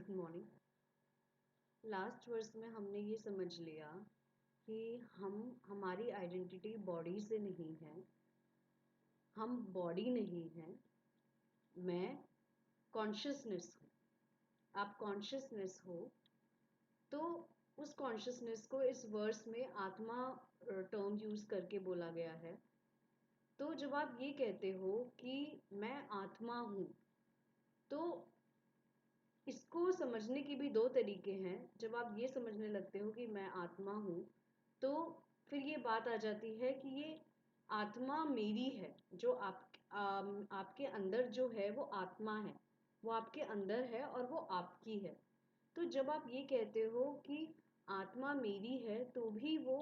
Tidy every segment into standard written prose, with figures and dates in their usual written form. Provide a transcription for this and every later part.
Good morning. Last verse में हमने ये समझ लिया कि हमारी आइडेंटिटी बॉडी से नहीं है, हम बॉडी नहीं हैं, मैं कॉन्शियसनेस हूँ। आप कॉन्शियसनेस हो, तो उस कॉन्शियसनेस को इस वर्स में आत्मा टर्म यूज करके बोला गया है। तो जब आप ये कहते हो कि मैं आत्मा हूँ, तो इसको समझने के भी दो तरीके हैं। जब आप ये समझने लगते हो कि मैं आत्मा हूँ, तो फिर ये बात आ जाती है कि ये आत्मा मेरी है। जो आपके अंदर जो है वो आत्मा है, वो आपके अंदर है और वो आपकी है। तो जब आप ये कहते हो कि आत्मा मेरी है, तो भी वो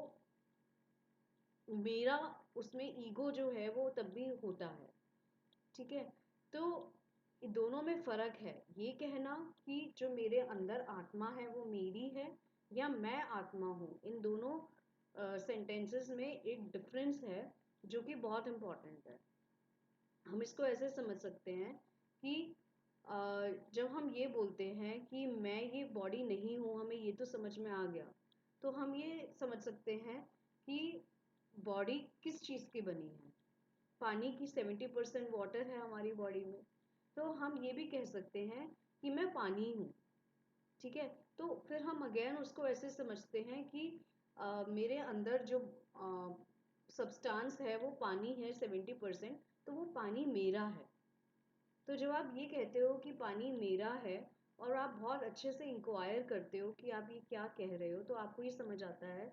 मेरा, उसमें ईगो जो है वो तब भी होता है। ठीक है, तो दोनों में फर्क है। ये कहना कि जो मेरे अंदर आत्मा है वो मेरी है या मैं आत्मा हूँ, इन दोनों सेंटेंसेस में एक डिफरेंस है जो कि बहुत इम्पोर्टेंट है। हम इसको ऐसे समझ सकते हैं कि जब हम ये बोलते हैं कि मैं ये बॉडी नहीं हूँ, हमें ये तो समझ में आ गया। तो हम ये समझ सकते हैं कि बॉडी किस चीज़ की बनी है। पानी की 70% वाटर है हमारी बॉडी में। तो हम ये भी कह सकते हैं कि मैं पानी हूँ। ठीक है, तो फिर हम अगेन उसको ऐसे समझते हैं कि मेरे अंदर जो सब्सटेंस है वो पानी है 70%, तो वो पानी मेरा है। तो जब आप ये कहते हो कि पानी मेरा है और आप बहुत अच्छे से इंक्वायर करते हो कि आप ये क्या कह रहे हो, तो आपको ये समझ आता है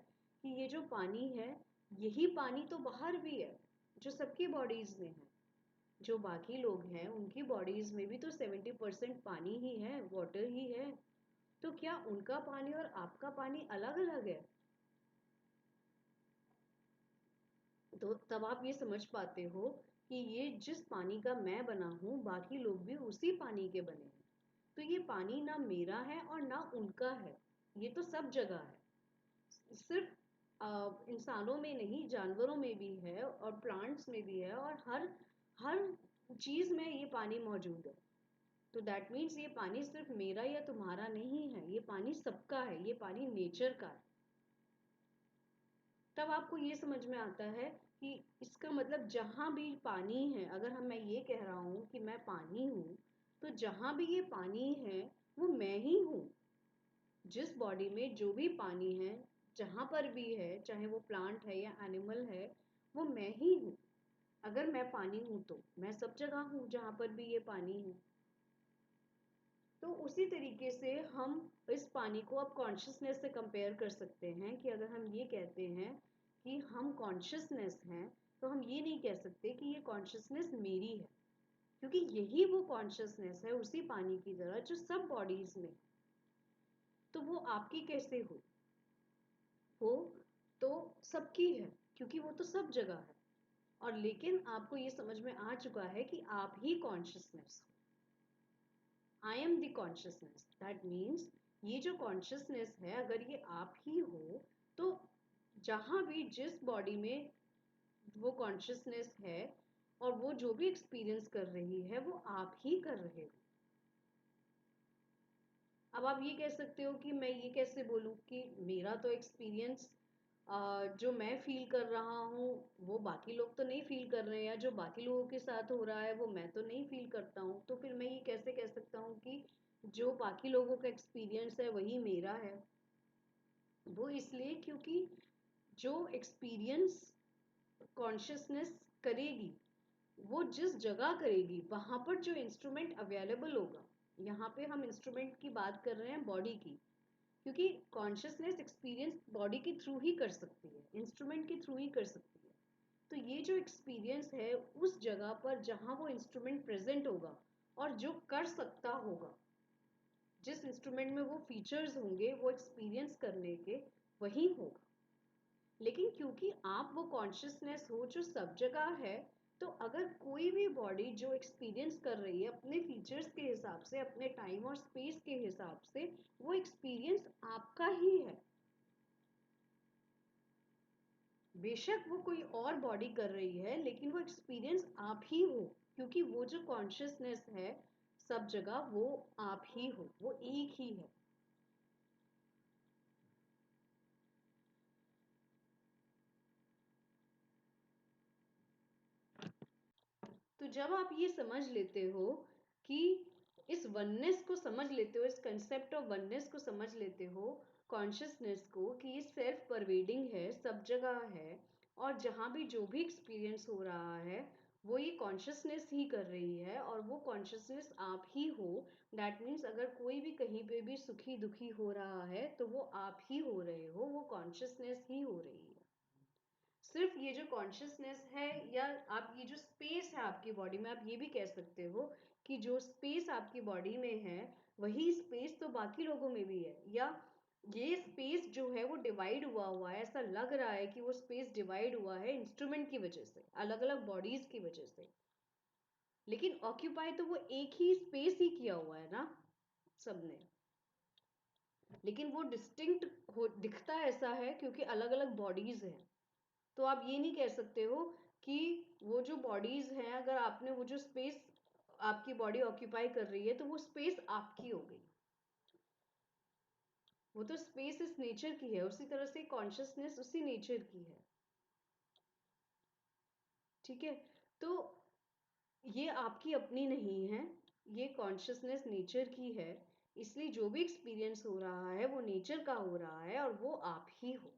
कि ये जो पानी है, यही पानी तो बाहर भी है, जो सबकी बॉडीज में है। जो बाकी लोग हैं उनकी बॉडीज में भी तो 70% पानी ही है, वाटर ही है। तो क्या उनका पानी और आपका पानी अलग अलग है? तो तब आप ये समझ पाते हो कि ये जिस पानी का मैं बना हूं, बाकी लोग भी उसी पानी के बने हैं। तो ये पानी ना मेरा है और ना उनका है, ये तो सब जगह है। सिर्फ इंसानों में नहीं, जानवरों में भी है और प्लांट्स में भी है, और हर हर चीज में ये पानी मौजूद है। तो दैट मीन्स ये पानी सिर्फ मेरा या तुम्हारा नहीं है, ये पानी सबका है, ये पानी नेचर का है। तब आपको ये समझ में आता है कि इसका मतलब जहां भी पानी है, अगर मैं ये कह रहा हूं कि मैं पानी हूं, तो जहां भी ये पानी है वो मैं ही हूं। जिस बॉडी में जो भी पानी है, जहां पर भी है, चाहे वो प्लांट है या एनिमल है, वो मैं ही हूं। अगर मैं पानी हूं तो मैं सब जगह हूं जहां पर भी ये पानी है। तो उसी तरीके से हम इस पानी को अब कॉन्शियसनेस से कंपेयर कर सकते हैं कि अगर हम ये कहते हैं कि हम कॉन्शियसनेस हैं, तो हम ये नहीं कह सकते कि ये कॉन्शियसनेस मेरी है, क्योंकि यही वो कॉन्शियसनेस है उसी पानी की तरह जो सब बॉडीज में। तो वो आपकी कैसे हो? वो तो सबकी है, क्योंकि वो तो सब जगह है। और लेकिन आपको ये समझ में आ चुका है कि आप ही कॉन्शियसनेस हो। I am the consciousness. That means ये जो कॉन्शियसनेस है, अगर ये आप ही हो, तो जहां भी जिस बॉडी में वो कॉन्शियसनेस है और वो जो भी एक्सपीरियंस कर रही है, वो आप ही कर रहे हो। अब आप ये कह सकते हो कि मैं ये कैसे बोलूं कि मेरा तो एक्सपीरियंस, जो मैं फील कर रहा हूँ वो बाकी लोग तो नहीं फील कर रहे हैं, या जो बाकी लोगों के साथ हो रहा है वो मैं तो नहीं फील करता हूँ। तो फिर मैं ये कैसे कह सकता हूँ कि जो बाकी लोगों का एक्सपीरियंस है वही मेरा है? वो इसलिए क्योंकि जो एक्सपीरियंस कॉन्शियसनेस करेगी, वो जिस जगह करेगी वहां पर जो इंस्ट्रूमेंट अवेलेबल होगा। यहाँ पे हम इंस्ट्रूमेंट की बात कर रहे हैं, बॉडी की, क्योंकि कॉन्शियसनेस एक्सपीरियंस बॉडी के थ्रू ही कर सकती है, इंस्ट्रूमेंट के थ्रू ही कर सकती है। तो ये जो एक्सपीरियंस है उस जगह पर जहां वो इंस्ट्रूमेंट प्रेजेंट होगा और जो कर सकता होगा, जिस इंस्ट्रूमेंट में वो फीचर्स होंगे वो एक्सपीरियंस करने के, वही होगा। लेकिन क्योंकि आप वो कॉन्शियसनेस हो जो सब जगह है, तो अगर कोई भी बॉडी जो एक्सपीरियंस कर रही है अपने फीचर्स के हिसाब से, अपने टाइम और स्पेस के हिसाब से, वो एक्सपीरियंस आपका ही है। बेशक वो कोई और बॉडी कर रही है, लेकिन वो एक्सपीरियंस आप ही हो, क्योंकि वो जो कॉन्शियसनेस है सब जगह वो आप ही हो, वो एक ही है। तो जब आप ये समझ लेते हो कि इस वननेस को समझ लेते हो, इस कंसेप्ट ऑफ वननेस को समझ लेते हो, कॉन्शियसनेस को, कि ये सेल्फ परवेडिंग है, सब जगह है, और जहाँ भी जो भी एक्सपीरियंस हो रहा है वो ये कॉन्शियसनेस ही कर रही है, और वो कॉन्शियसनेस आप ही हो। दैट मीन्स अगर कोई भी कहीं पे भी सुखी दुखी हो रहा है तो वो आप ही हो रहे हो, वो कॉन्शियसनेस ही हो रही है। सिर्फ ये जो कॉन्शियसनेस है, या आप ये जो स्पेस है आपकी बॉडी में, आप ये भी कह सकते हो कि जो स्पेस आपकी बॉडी में है वही स्पेस तो बाकी लोगों में भी है, या ये स्पेस जो है वो डिवाइड हुआ हुआ है, ऐसा लग रहा है कि वो स्पेस डिवाइड हुआ है इंस्ट्रूमेंट की वजह से, अलग अलग बॉडीज की वजह से, लेकिन ऑक्यूपाई तो वो एक ही स्पेस ही किया हुआ है ना सबने। लेकिन वो डिस्टिंक्ट हो दिखता ऐसा है क्योंकि अलग अलग बॉडीज हैं। तो आप ये नहीं कह सकते हो कि वो जो बॉडीज हैं, अगर आपने वो जो स्पेस आपकी बॉडी ऑक्यूपाई कर रही है तो वो स्पेस आपकी हो गई। वो तो स्पेस इस नेचर की है, उसी तरह से कॉन्शियसनेस उसी नेचर की है। ठीक है, तो ये आपकी अपनी नहीं है, ये कॉन्शियसनेस नेचर की है। इसलिए जो भी एक्सपीरियंस हो रहा है वो नेचर का हो रहा है और वो आप ही हो।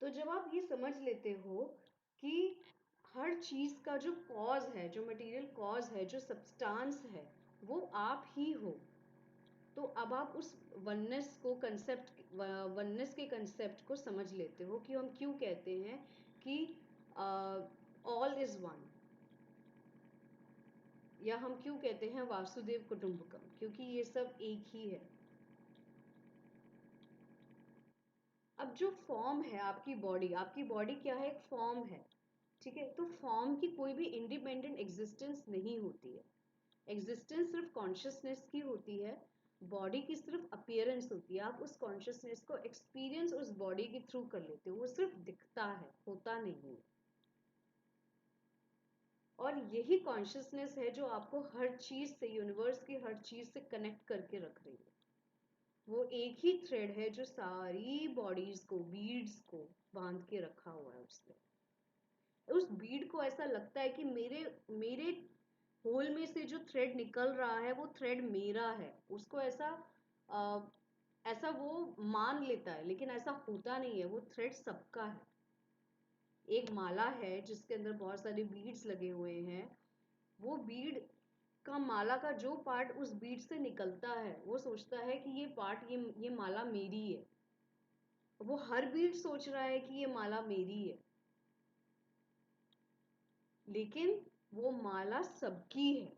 तो जब आप ये समझ लेते हो कि हर चीज का जो कॉज है, जो मटेरियल कॉज है, जो सब्सटेंस है, वो आप ही हो, तो अब आप उस वननेस को कंसेप्ट, वननेस के कंसेप्ट को समझ लेते हो कि हम क्यों कहते हैं कि ऑल इज वन, या हम क्यों कहते हैं वासुदेव कुटुंबकम, क्योंकि ये सब एक ही है। अब जो फॉर्म है आपकी बॉडी क्या है, एक फॉर्म है। ठीक है, तो फॉर्म की कोई भी इंडिपेंडेंट एग्जिस्टेंस नहीं होती है। एग्जिस्टेंस सिर्फ कॉन्शियसनेस की होती है, बॉडी की सिर्फ अपीयरेंस होती है। आप उस कॉन्शियसनेस को एक्सपीरियंस उस बॉडी के थ्रू कर लेते हो, वो सिर्फ दिखता है, होता नहीं है। और यही कॉन्शियसनेस है जो आपको हर चीज से, यूनिवर्स की हर चीज से कनेक्ट करके रख रही है। वो एक ही थ्रेड है जो सारी बॉडीज को, बीड्स को बांध के रखा हुआ है उसने। उस बीड को ऐसा लगता है कि मेरे मेरे होल में से जो थ्रेड निकल रहा है वो थ्रेड मेरा है, उसको ऐसा आ, ऐसा वो मान लेता है, लेकिन ऐसा होता नहीं है, वो थ्रेड सबका है। एक माला है जिसके अंदर बहुत सारे बीड्स लगे हुए हैं, वो बीड का, माला का जो पार्ट उस बीड से निकलता है वो सोचता है कि ये पार्ट, ये माला मेरी है। वो हर बीड सोच रहा है कि ये माला मेरी है, लेकिन वो माला सबकी है।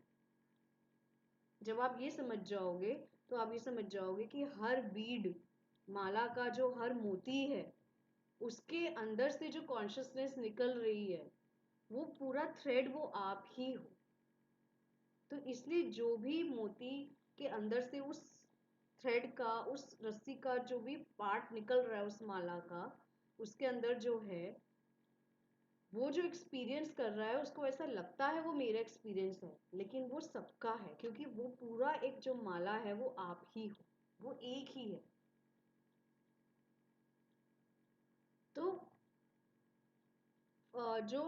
जब आप ये समझ जाओगे तो आप ये समझ जाओगे कि हर बीड, माला का जो हर मोती है, उसके अंदर से जो कॉन्शियसनेस निकल रही है, वो पूरा थ्रेड वो आप ही हो। तो इसलिए जो भी मोती के अंदर से उस थ्रेड का, उस रस्सी का जो भी पार्ट निकल रहा है उस माला का, उसके अंदर जो है, वो जो एक्सपीरियंस कर रहा है उसको ऐसा लगता है वो मेरा एक्सपीरियंस है, लेकिन वो सबका है, क्योंकि वो पूरा एक जो माला है वो आप ही हो, वो एक ही है। तो जो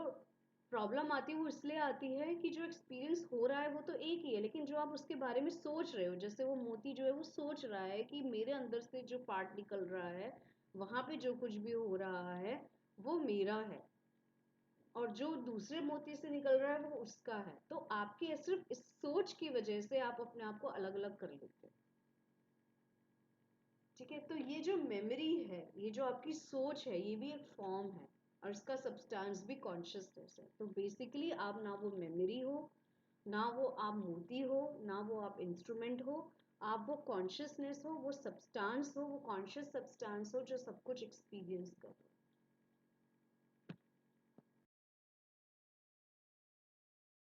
प्रॉब्लम आती है वो इसलिए आती है कि जो एक्सपीरियंस हो रहा है वो तो एक ही है, लेकिन जो आप उसके बारे में सोच रहे हो, जैसे वो मोती जो है वो सोच रहा है कि मेरे अंदर से जो पार्ट निकल रहा है, वहां पे जो कुछ भी हो रहा है वो मेरा है, और जो दूसरे मोती से निकल रहा है वो उसका है। तो आपकी सिर्फ इस सोच की वजह से आप अपने आप को अलग अलग कर लेते हो। ठीक है, तो ये जो मेमोरी है, ये जो आपकी सोच है, ये भी एक फॉर्म है, और इसका सब्सटेंस भी कॉन्शियसनेस है। तो बेसिकली आप ना वो मेमोरी हो, ना वो आप मोती हो, ना वो आप इंस्ट्रूमेंट हो, आप वो कॉन्शियसनेस हो, वो सब्सटेंस हो, वो कॉन्शियस सब्सटेंस हो जो सब कुछ एक्सपीरियंस कर रहा है।